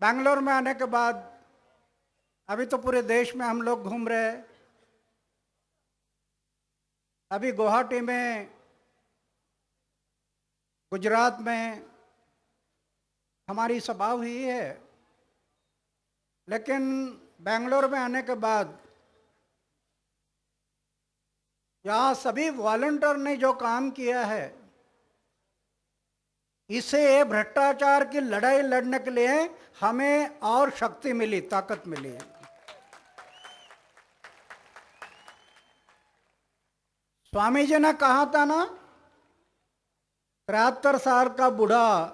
बैंगलोर में आने के बाद अभी तो पूरे देश में हम लोग घूम रहे हैं। अभी गुवाहाटी में, गुजरात में हमारी सभा हुई है, लेकिन बेंगलोर में आने के बाद यहाँ सभी वॉलंटियर ने जो काम किया है, इसे भ्रष्टाचार की लड़ाई लड़ने के लिए हमें और शक्ति मिली, ताकत मिली है। स्वामी जी ने कहा था ना, 73 साल का बूढ़ा,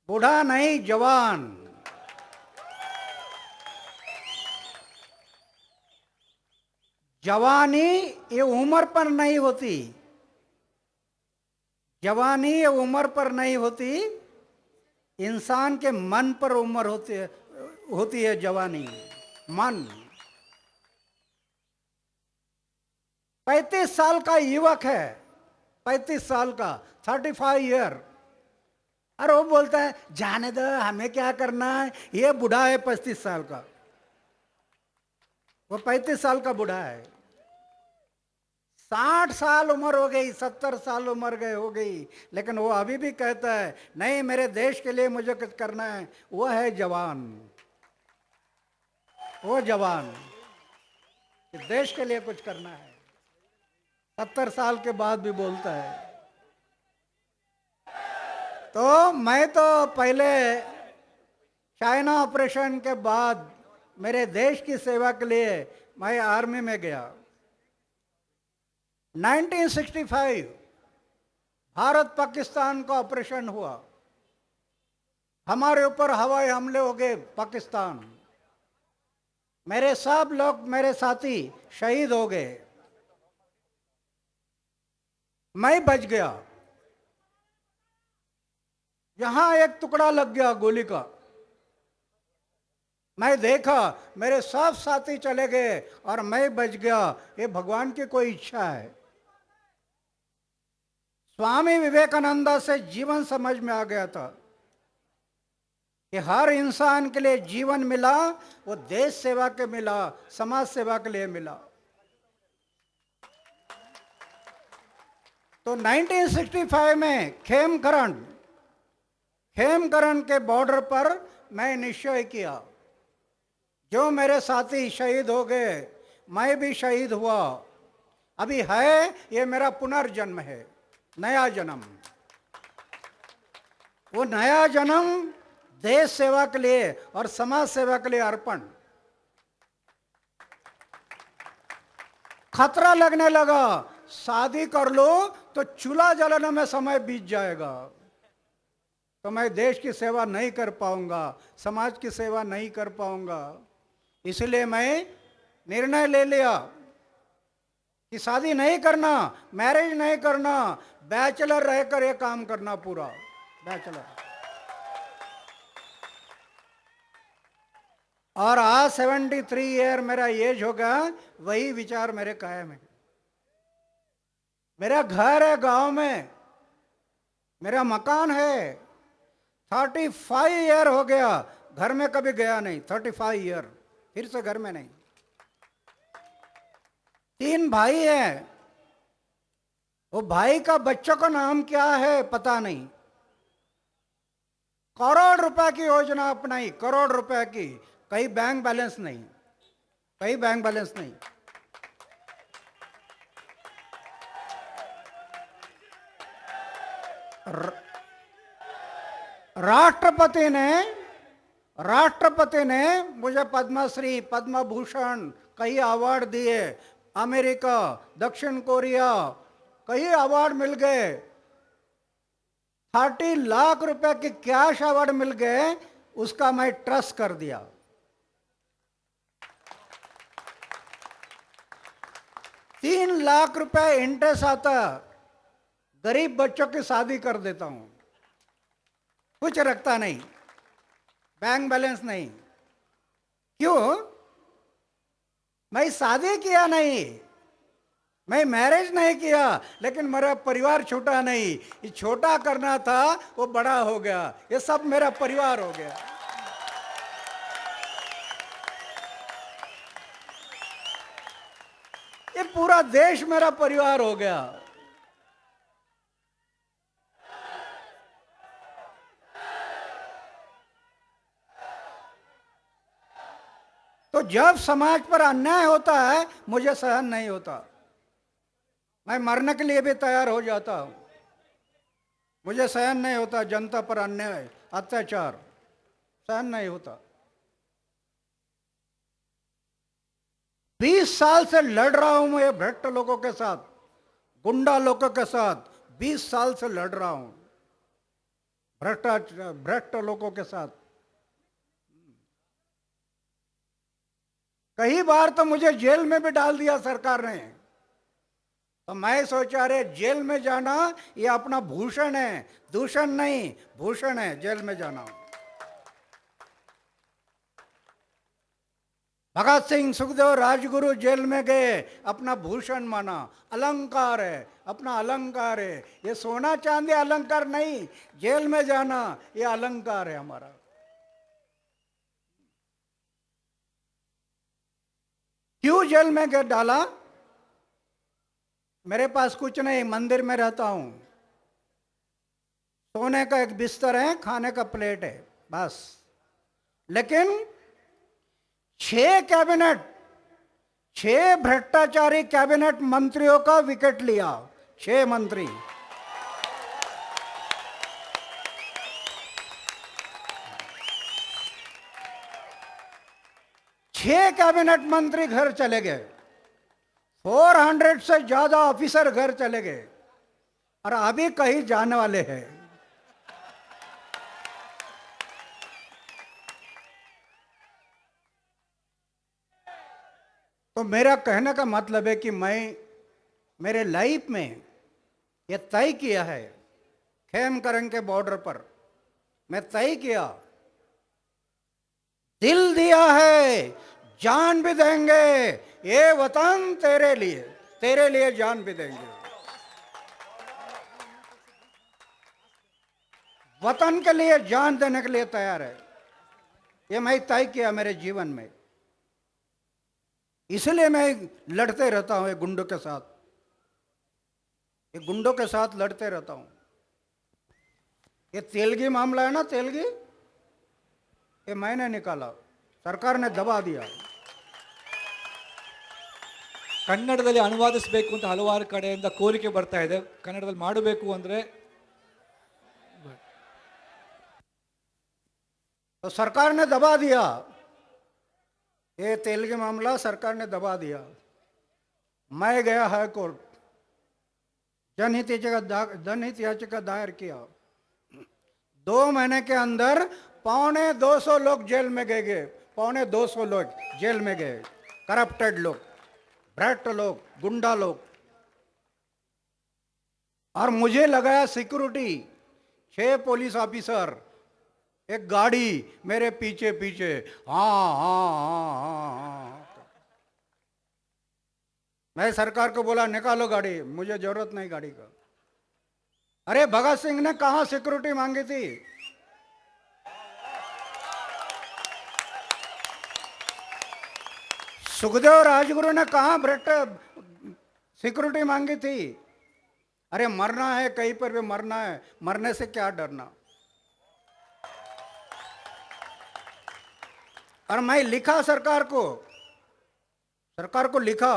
बूढ़ा नहीं जवान, जवानी ये उम्र पर नहीं होती, जवानी ये उम्र पर नहीं होती, इंसान के मन पर उम्र होती है जवानी, मन। 35 साल का युवक है, 35 साल का, 35 ईयर, और वो बोलता है जाने दो, हमें क्या करना है, ये बूढ़ा है 35 साल का, वो 35 साल का बूढ़ा है। 60 साल उम्र हो गई, 70 साल उम्र हो गई, लेकिन वो अभी भी कहता है नहीं, मेरे देश के लिए मुझे कुछ करना है। वो है जवान, वो जवान, देश के लिए कुछ करना है। 70 साल के बाद भी बोलता है। तो मैं तो पहले चाइना ऑपरेशन के बाद मेरे देश की सेवा के लिए मैं आर्मी में गया। 1965 भारत पाकिस्तान का ऑपरेशन हुआ, हमारे ऊपर हवाई हमले हो गए पाकिस्तान, मेरे सब लोग, मेरे साथी शहीद हो गए, मैं बच गया। यहां एक टुकड़ा लग गया गोली का, मैं देखा मेरे सब साथी चले गए और मैं बच गया। ये भगवान की कोई इच्छा है। स्वामी विवेकानंद से जीवन समझ में आ गया था कि हर इंसान के लिए जीवन मिला, वो देश सेवा के मिला, समाज सेवा के लिए मिला। तो 1965 में खेमकरण के बॉर्डर पर मैं निश्चय किया, जो मेरे साथी शहीद हो गए, मैं भी शहीद हुआ, अभी है ये मेरा पुनर्जन्म है, नया जन्म। वो नया जन्म देश सेवा के लिए और समाज सेवा के लिए अर्पण। खतरा लगने लगा, शादी कर लो तो चूल्हा जलाने में समय बीत जाएगा, तो मैं देश की सेवा नहीं कर पाऊंगा, समाज की सेवा नहीं कर पाऊंगा। इसलिए मैं निर्णय ले लिया कि शादी नहीं करना, मैरिज नहीं करना, बैचलर रहकर ये काम करना, पूरा बैचलर। और आज 73 ईयर मेरा एज होगा, वही विचार मेरे कायम है। मेरा घर है गांव में, मेरा मकान है। 35 ईयर हो गया, घर में कभी गया नहीं। 35 ईयर फिर से घर में नहीं। 3 भाई हैं, वो भाई का बच्चों का नाम क्या है पता नहीं। करोड़ रुपए की योजना अपनाई, करोड़ रुपए की, कहीं बैंक बैलेंस नहीं, कहीं बैंक बैलेंस नहीं। राष्ट्रपति ने मुझे पद्मश्री, पद्म भूषण, कई अवार्ड दिए। अमेरिका, दक्षिण कोरिया, कई अवार्ड मिल गए। 30 लाख रुपए के कैश अवार्ड मिल गए, उसका मैं ट्रस्ट कर दिया। 3 लाख रुपए इंटरेस्ट आता, गरीब बच्चों की शादी कर देता हूं, कुछ रखता नहीं, बैंक बैलेंस नहीं। क्यों? मैं शादी किया नहीं, मैं मैरिज नहीं किया, लेकिन मेरा परिवार छोटा नहीं। ये छोटा करना था, वो बड़ा हो गया। ये सब मेरा परिवार हो गया। पूरा देश मेरा परिवार हो गया। तो जब समाज पर अन्याय होता है मुझे सहन नहीं होता, मैं मरने के लिए भी तैयार हो जाता हूं। मुझे सहन नहीं होता जनता पर अन्याय, अत्याचार सहन नहीं होता। 20 साल से लड़ रहा हूं मैं ये भ्रष्ट लोगों के साथ, गुंडा लोगों के साथ 20 साल से लड़ रहा हूं, भ्रष्ट लोगों के साथ। कई बार तो मुझे जेल में भी डाल दिया सरकार ने। तो मैं सोचा अरे जेल में जाना ये अपना भूषण है, दूषण नहीं, भूषण है जेल में जाना। भगत सिंह, सुखदेव, राजगुरु जेल में गए, अपना भूषण माना, अलंकार है, अपना अलंकार है। ये सोना चांदी अलंकार नहीं, जेल में जाना ये अलंकार है हमारा। क्यों जेल में गए डाला? मेरे पास कुछ नहीं, मंदिर में रहता हूं, सोने का एक बिस्तर है, खाने का प्लेट है, बस। लेकिन 6 भ्रष्टाचारी कैबिनेट मंत्रियों का विकेट लिया, 6 मंत्री। छह कैबिनेट मंत्री घर चले गए, 400 से ज्यादा ऑफिसर घर चले गए, और अभी कहीं जाने वाले हैं। तो मेरा कहने का मतलब है कि मैं मेरे लाइफ में ये तय किया है, खेमकरन के बॉर्डर पर मैं तय किया, दिल दिया है, जान भी देंगे, ये वतन तेरे लिए जान भी देंगे। वतन के लिए जान देने के लिए तैयार है, ये मैं तय किया मेरे जीवन में। इसलिए मैं लड़ते रहता हूं ये गुंडों के साथ, ये गुंडों के साथ लड़ते रहता हूं। ये तेलगी मामला है ना, तेलगी, ये मैंने निकाला, सरकार ने दबा दिया। ಕನ್ನಡದಲ್ಲಿ ಅನುವಾದಿಸಬೇಕು ಅಂತ ಹಲವಾರು ಕಡೆಯಿಂದ ಕೋರಿಕೆ ಬರ್ತಾ ಇದೆ, ಕನ್ನಡದಲ್ಲಿ ಮಾಡಬೇಕು ಅಂದ್ರೆ तो सरकार ने दबा दिया, ये तेलगी मामला सरकार ने दबा दिया। मैं गया हाई कोर्ट, जनहित याचिका दायर किया। 2 महीने के अंदर 250 लोग जेल में गए, 250 लोग जेल में गए, करप्टेड लोग, भ्रष्ट लोग, गुंडा लोग। और मुझे लगाया सिक्योरिटी, 6 पुलिस ऑफिसर, एक गाड़ी मेरे पीछे पीछे, हाँ हाँ हाँ हाँ हाँ। मैं सरकार को बोला निकालो गाड़ी, मुझे जरूरत नहीं गाड़ी का। अरे भगत सिंह ने कहां सिक्योरिटी मांगी थी? सुखदेव, राजगुरु ने कहां भ्रष्ट सिक्योरिटी मांगी थी? अरे मरना है, कहीं पर भी मरना है, मरने से क्या डरना। और मैं लिखा सरकार को लिखा,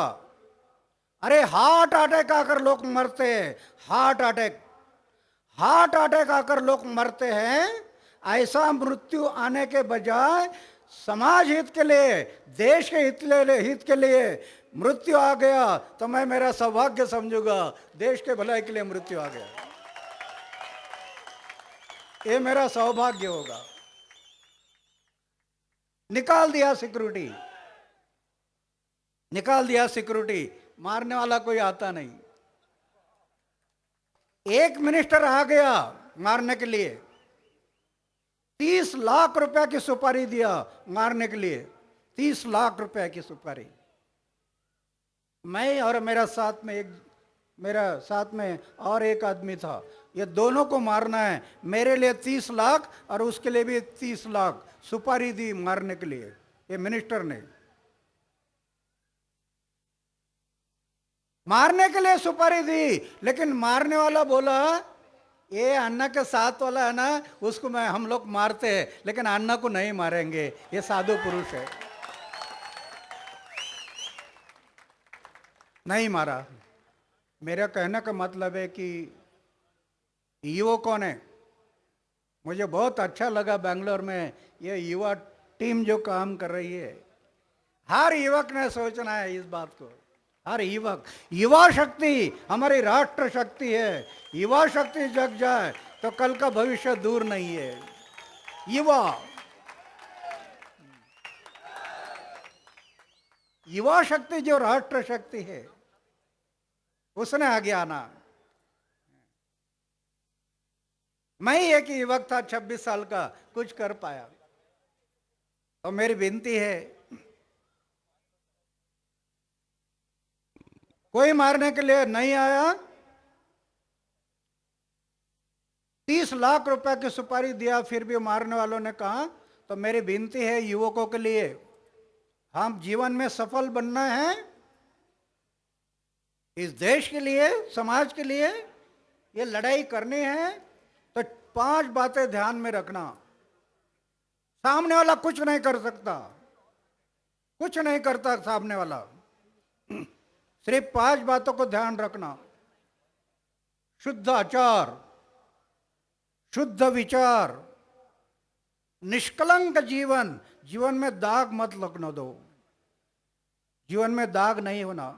अरे हार्ट अटैक आकर लोग मरते हैं, हार्ट अटैक आकर लोग मरते हैं। ऐसा मृत्यु आने के बजाय समाज हित के लिए, देश के हित के लिए मृत्यु आ गया तो मैं मेरा सौभाग्य समझूंगा। देश के भलाई के लिए मृत्यु आ गया, ये मेरा सौभाग्य होगा। निकाल दिया सिक्योरिटी, मारने वाला कोई आता नहीं। एक मिनिस्टर आ गया मारने के लिए, 30 लाख रुपए की सुपारी दिया मारने के लिए, 30 लाख रुपए की सुपारी। मैं और मेरा साथ में और एक आदमी था, ये दोनों को मारना है। मेरे लिए 30 लाख और उसके लिए भी 30 लाख सुपारी दी मारने के लिए, ये मिनिस्टर ने। मारने के लिए सुपारी दी, लेकिन मारने वाला बोला ये अन्ना के साथ वाला है ना, उसको मैं हम लोग मारते हैं लेकिन अन्ना को नहीं मारेंगे, ये साधु पुरुष है। नहीं मारा। मेरा कहने का मतलब है कि युवकों ने, मुझे बहुत अच्छा लगा बेंगलोर में ये युवा टीम जो काम कर रही है, हर युवक ने सोचना है इस बात को। हर युवक, युवा शक्ति हमारी राष्ट्र शक्ति है। युवा शक्ति जग जाए तो कल का भविष्य दूर नहीं है। युवा शक्ति जो राष्ट्र शक्ति है, उसने आगे आना। मैं ही एक युवक था 26 साल का, कुछ कर पाया। तो मेरी विनती है, कोई मारने के लिए नहीं आया। 30 लाख रुपए की सुपारी दिया, फिर भी मारने वालों ने कहा। तो मेरी विनती है युवकों के लिए, हम जीवन में सफल बनना है, इस देश के लिए, समाज के लिए ये लड़ाई करनी है, तो 5 बातें ध्यान में रखना। सामने वाला कुछ नहीं कर सकता, कुछ नहीं करता सामने वाला, सिर्फ 5 बातों को ध्यान रखना। शुद्ध आचार, शुद्ध विचार, निष्कलंक जीवन, जीवन में दाग मत लगने दो, जीवन में दाग नहीं होना।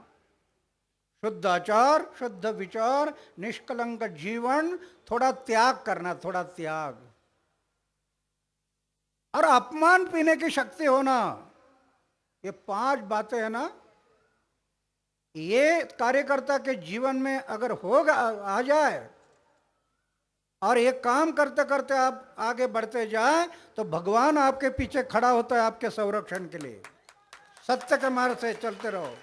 शुद्ध आचार, शुद्ध विचार, निष्कलंक जीवन, थोड़ा त्याग करना, थोड़ा त्याग, और अपमान पीने की शक्ति होना। ये 5 बातें है ना, ये कार्यकर्ता के जीवन में अगर होगा, आ जाए, और ये काम करते करते आप आगे बढ़ते जाए, तो भगवान आपके पीछे खड़ा होता है आपके संरक्षण के लिए। सत्य के मार्ग से चलते रहो।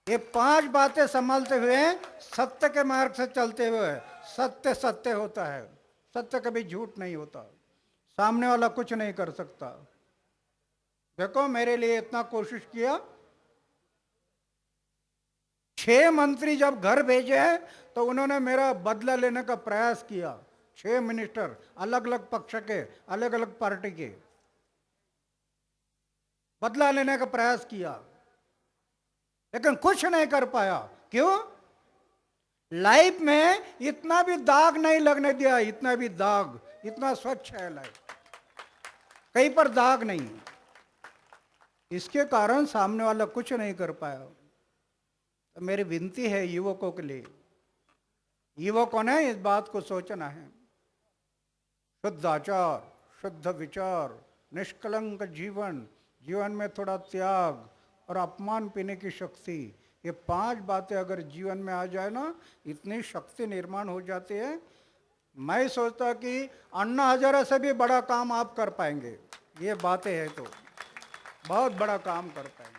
ये 5 बातें संभालते हुए, सत्य के मार्ग से चलते हुए, सत्य सत्य होता है, सत्य कभी झूठ नहीं होता, सामने वाला कुछ नहीं कर सकता। देखो, मेरे लिए इतना कोशिश किया, 6 मंत्री जब घर भेजे तो उन्होंने मेरा बदला लेने का प्रयास किया। 6 मिनिस्टर, अलग अलग पक्ष के, अलग अलग पार्टी के, बदला लेने का प्रयास किया, लेकिन कुछ नहीं कर पाया। क्यों? लाइफ में इतना भी दाग नहीं लगने दिया, इतना भी दाग, इतना स्वच्छ है लाइफ, कहीं पर दाग नहीं। इसके कारण सामने वाला कुछ नहीं कर पाया। तो मेरी विनती है युवकों के लिए, युवकों ने इस बात को सोचना है। शुद्ध आचार, शुद्ध विचार, निष्कलंक जीवन, जीवन में थोड़ा त्याग और अपमान पीने की शक्ति, ये 5 बातें अगर जीवन में आ जाए ना, इतनी शक्ति निर्माण हो जाती है। मैं सोचता कि अन्ना हजारे से भी बड़ा काम आप कर पाएंगे। ये बातें हैं तो बहुत बड़ा काम कर पाएंगे।